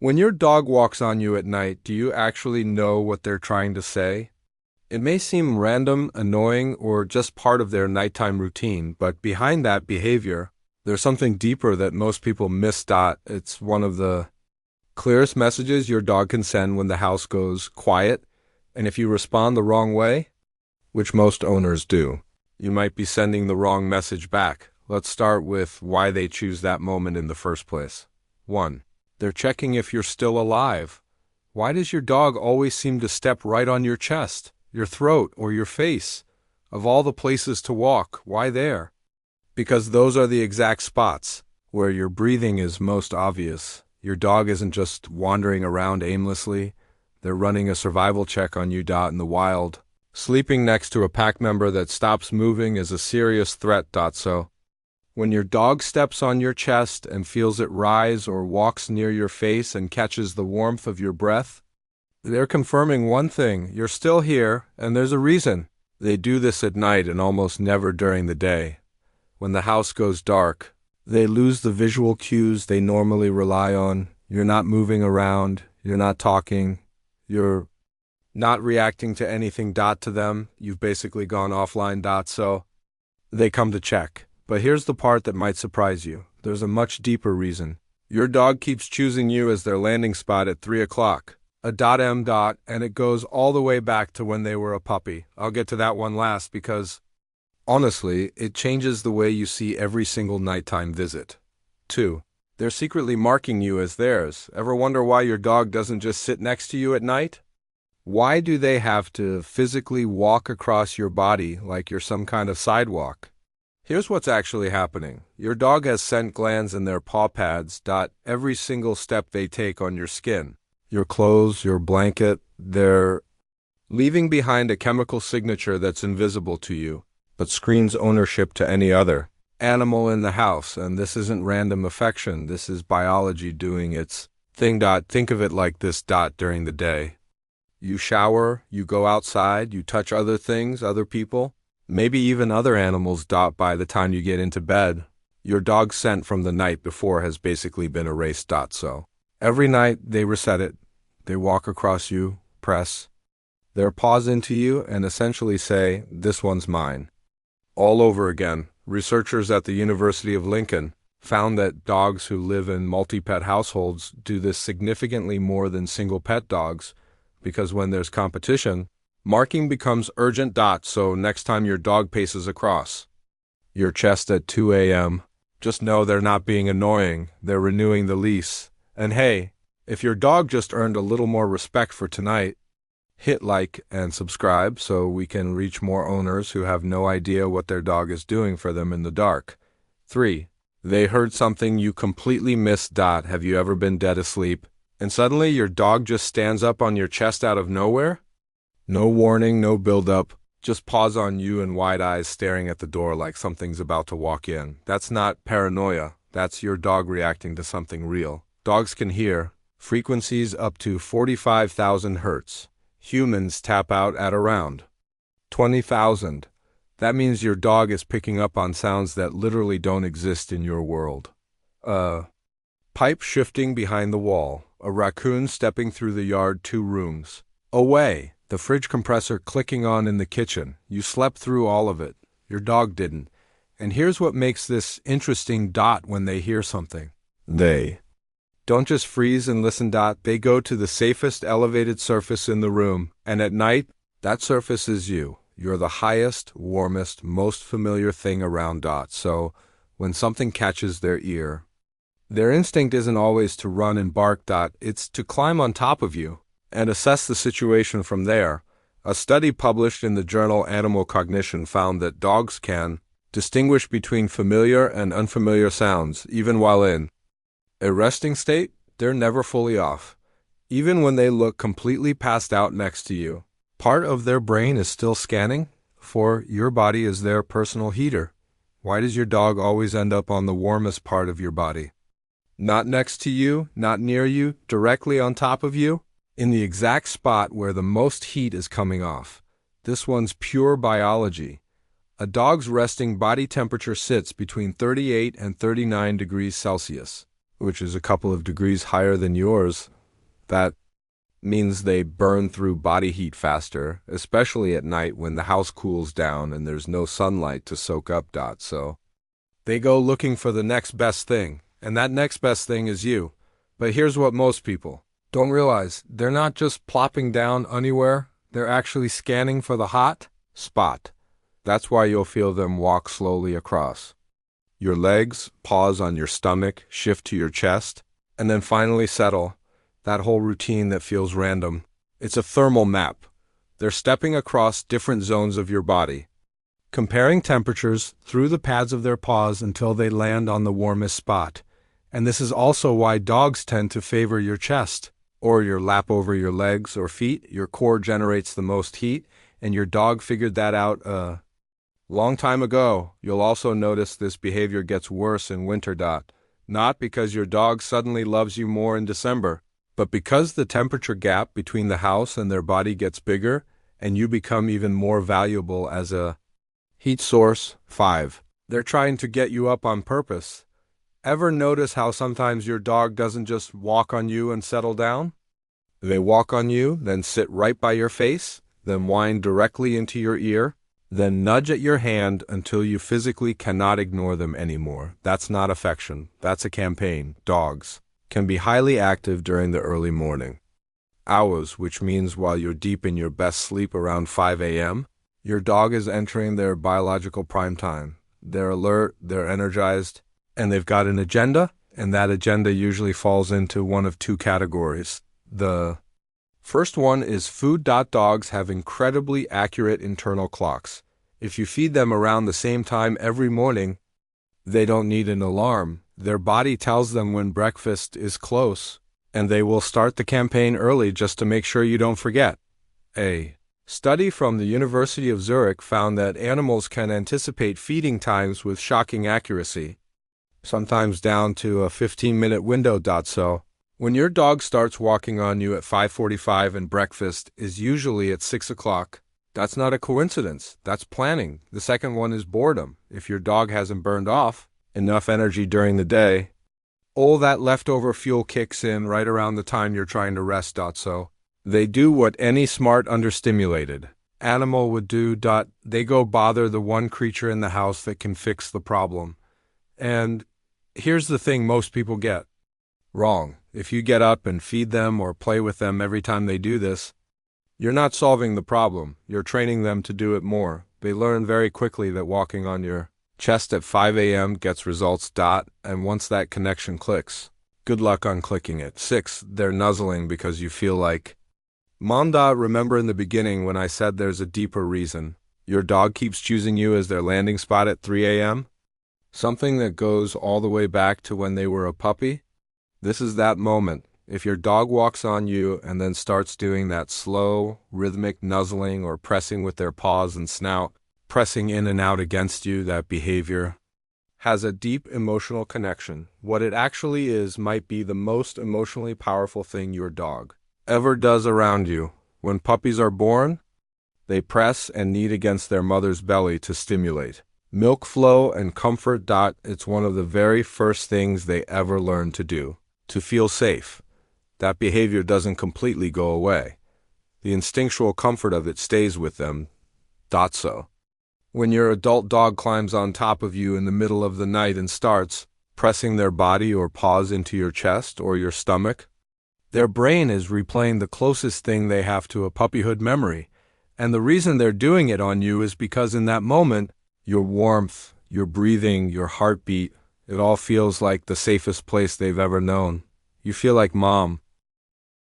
When your dog walks on you at night, do you actually know what they're trying to say? It may seem random, annoying, or just part of their nighttime routine, but behind that behavior, there's something deeper that most people miss. It's one of the clearest messages your dog can send when the house goes quiet, and if you respond the wrong way, which most owners do, you might be sending the wrong message back. Let's start with why they choose that moment in the first place. 1. They're checking if you're still alive. Why does your dog always seem to step right on your chest, your throat, or your face? Of all the places to walk, why there? Because those are the exact spots where your breathing is most obvious. Your dog isn't just wandering around aimlessly. They're running a survival check on you. In the wild, sleeping next to a pack member that stops moving is a serious threat. So, when your dog steps on your chest and feels it rise or walks near your face and catches the warmth of your breath, they're confirming one thing: you're still here, and there's a reason. They do this at night and almost never during the day. When the house goes dark, they lose the visual cues they normally rely on. You're not moving around, you're not talking, you're not reacting to anything. To them, you've basically gone offline. So, they come to check. But here's the part that might surprise you. There's a much deeper reason. Your dog keeps choosing you as their landing spot at 3 o'clock. And it goes all the way back to when they were a puppy. I'll get to that one last because, honestly, it changes the way you see every single nighttime visit. 2. They're secretly marking you as theirs. Ever wonder why your dog doesn't just sit next to you at night? Why do they have to physically walk across your body like you're some kind of sidewalk? Here's what's actually happening. Your dog has scent glands in their paw pads. Every single step they take on your skin, your clothes, your blanket, they're leaving behind a chemical signature that's invisible to you, but screams ownership to any other animal in the house. And this isn't random affection. This is biology doing its thing. Think of it like this. During the day, you shower, you go outside, you touch other things, other people, maybe even other animals. By the time you get into bed, your dog's scent from the night before has basically been erased. So, every night they reset it. They walk across you, press their paws into you, and essentially say, "This one's mine." All over again. Researchers at the University of Lincoln found that dogs who live in multi-pet households do this significantly more than single-pet dogs, because when there's competition, marking becomes urgent. So next time your dog paces across your chest at 2 a.m., just know they're not being annoying, they're renewing the lease. And hey, if your dog just earned a little more respect for tonight, hit like and subscribe so we can reach more owners who have no idea what their dog is doing for them in the dark. 3. They heard something you completely missed. Have you ever been dead asleep, and suddenly your dog just stands up on your chest out of nowhere? No warning, no build-up, just paws on you and wide eyes staring at the door like something's about to walk in. That's not paranoia. That's your dog reacting to something real. Dogs can hear frequencies up to 45,000 hertz. Humans tap out at around 20,000. That means your dog is picking up on sounds that literally don't exist in your world. Pipe shifting behind the wall. A raccoon stepping through the yard 2 rooms away. The fridge compressor clicking on in the kitchen. You slept through all of it. Your dog didn't. And here's what makes this interesting. When they hear something, they don't just freeze and listen. They go to the safest elevated surface in the room. And at night, that surface is you. You're the highest, warmest, most familiar thing around. So, when something catches their ear, their instinct isn't always to run and bark. It's to climb on top of you and assess the situation from there. A study published in the journal Animal Cognition found that dogs can distinguish between familiar and unfamiliar sounds, even while in a resting state. They're never fully off. Even when they look completely passed out next to you, part of their brain is still scanning, for your body is their personal heater. Why does your dog always end up on the warmest part of your body? Not next to you, not near you, directly on top of you, in the exact spot where the most heat is coming off. This one's pure biology. A dog's resting body temperature sits between 38 and 39 degrees Celsius, which is a couple of degrees higher than yours. That means they burn through body heat faster, especially at night when the house cools down and there's no sunlight to soak up. So they go looking for the next best thing, and that next best thing is you. But here's what most people don't realize. They're not just plopping down anywhere, they're actually scanning for the hot spot. That's why you'll feel them walk slowly across your legs, pause on your stomach, shift to your chest, and then finally settle. That whole routine that feels random. It's a thermal map. They're stepping across different zones of your body, comparing temperatures through the pads of their paws until they land on the warmest spot. And this is also why dogs tend to favor your chest, or your lap over your legs or feet. Your core generates the most heat, and your dog figured that out long time ago. You'll also notice this behavior gets worse in winter. Not because your dog suddenly loves you more in December, but because the temperature gap between the house and their body gets bigger, and you become even more valuable as a heat source. 5. They're trying to get you up on purpose. Ever notice how sometimes your dog doesn't just walk on you and settle down? They walk on you, then sit right by your face, then whine directly into your ear, then nudge at your hand until you physically cannot ignore them anymore. That's not affection. That's a campaign. Dogs can be highly active during the early morning hours, which means while you're deep in your best sleep around 5 a.m., your dog is entering their biological prime time. They're alert, they're energized, and they've got an agenda, and that agenda usually falls into one of two categories. The first one is food. Dogs have incredibly accurate internal clocks. If you feed them around the same time every morning, they don't need an alarm. Their body tells them when breakfast is close, and they will start the campaign early just to make sure you don't forget. A study from the University of Zurich found that animals can anticipate feeding times with shocking accuracy, sometimes down to a 15-minute window. So, when your dog starts walking on you at 5:45 and breakfast is usually at 6 o'clock, that's not a coincidence. That's planning. The second one is boredom. If your dog hasn't burned off enough energy during the day, all that leftover fuel kicks in right around the time you're trying to rest. So, they do what any smart, understimulated animal would do. They go bother the one creature in the house that can fix the problem. And here's the thing most people get wrong. If you get up and feed them or play with them every time they do this, you're not solving the problem. You're training them to do it more. They learn very quickly that walking on your chest at 5 a.m. gets results. And once that connection clicks, good luck unclicking it. 6. They're nuzzling because you feel like Manda. Remember in the beginning when I said there's a deeper reason? Your dog keeps choosing you as their landing spot at 3 a.m.? Something that goes all the way back to when they were a puppy? This is that moment. If your dog walks on you and then starts doing that slow, rhythmic nuzzling or pressing with their paws and snout, pressing in and out against you, that behavior has a deep emotional connection. What it actually is might be the most emotionally powerful thing your dog ever does around you. When puppies are born, they press and knead against their mother's belly to stimulate milk flow and comfort. It's one of the very first things they ever learn to do, to feel safe. That behavior doesn't completely go away. The instinctual comfort of it stays with them. So, when your adult dog climbs on top of you in the middle of the night and starts pressing their body or paws into your chest or your stomach, their brain is replaying the closest thing they have to a puppyhood memory. And the reason they're doing it on you is because in that moment, your warmth, your breathing, your heartbeat, it all feels like the safest place they've ever known. You feel like mom.